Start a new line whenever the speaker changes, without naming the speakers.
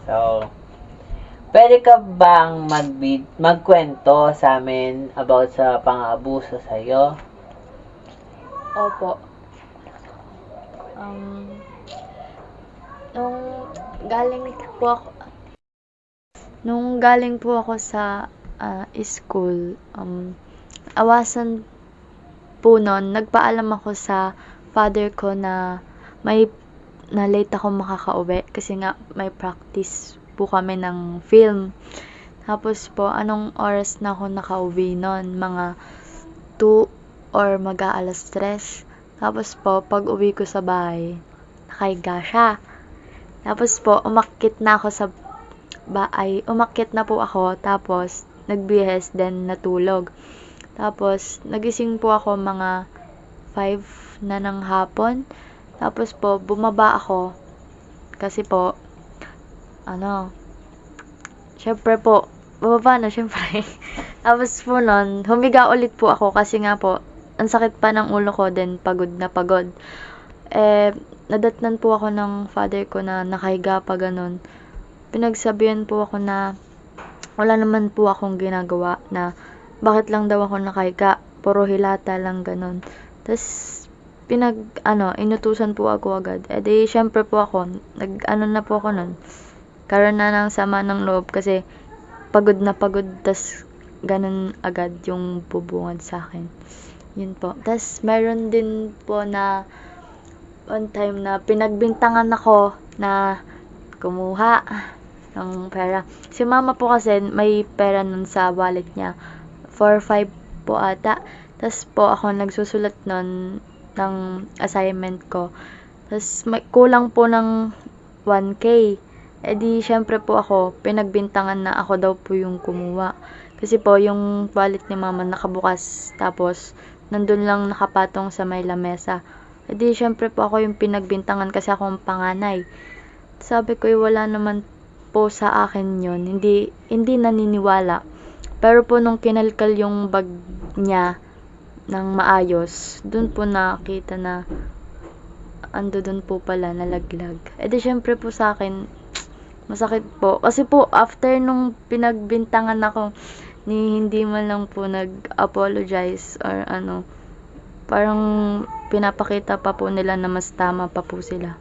So, pwede ka bang magkwento sa amin about sa pang-aabuso sa'yo?
Opo. Um, nung galing po ako, sa school, awasan po nun, nagpaalam ako sa father ko na na late ako makakauwi kasi nga may practice po kami ng film. Tapos po, anong oras na ako nakauwi nun? Mga 2 or mag-aalas 3. Tapos po, pag uwi ko sa bahay, nakahiga siya. Tapos po, umakyat na po ako, tapos nagbihes, then natulog. Tapos, nagising po ako mga 5 na ng hapon. Tapos po, bumaba ako. Kasi po, syempre po, bumaba na syempre. Tapos po nun, humiga ulit po ako kasi nga po, ang sakit pa ng ulo ko, then pagod na pagod. Nadatnan po ako ng father ko na nakahiga pa ganun. Pinagsabihan po ako na wala naman po akong ginagawa, na bakit lang daw ako nakahiga, puro hilata lang ganun. Tapos inutusan po ako agad. Di syempre po ako, na po ako nun. Karoon na ng sama ng loob kasi pagod na pagod, tas ganun agad yung bubungad sa akin. Yun po. Tas meron din po na one time na pinagbintangan ako na kumuha ng pera. Si mama po kasi may pera nun sa wallet niya. 4-5 po ata. Tas po ako nagsusulat nun ng assignment ko. Tas kulang po ng 1K. Di syempre po ako, pinagbintangan na ako daw po yung kumuha. Kasi po, yung wallet ni mama nakabukas. Tapos, nandun lang nakapatong sa may lamesa. Di syempre po ako yung pinagbintangan kasi ako ang panganay. Sabi ko, wala naman po sa akin yun. Hindi naniniwala. Pero po nung kinalkal yung bag niya ng maayos, dun po nakita na ando dun po pala nalaglag. Di syempre po sa akin, masakit po. Kasi po, after nung pinagbintangan ako, hindi man lang po nag-apologize or parang pinapakita pa po nila na mas tama pa po sila.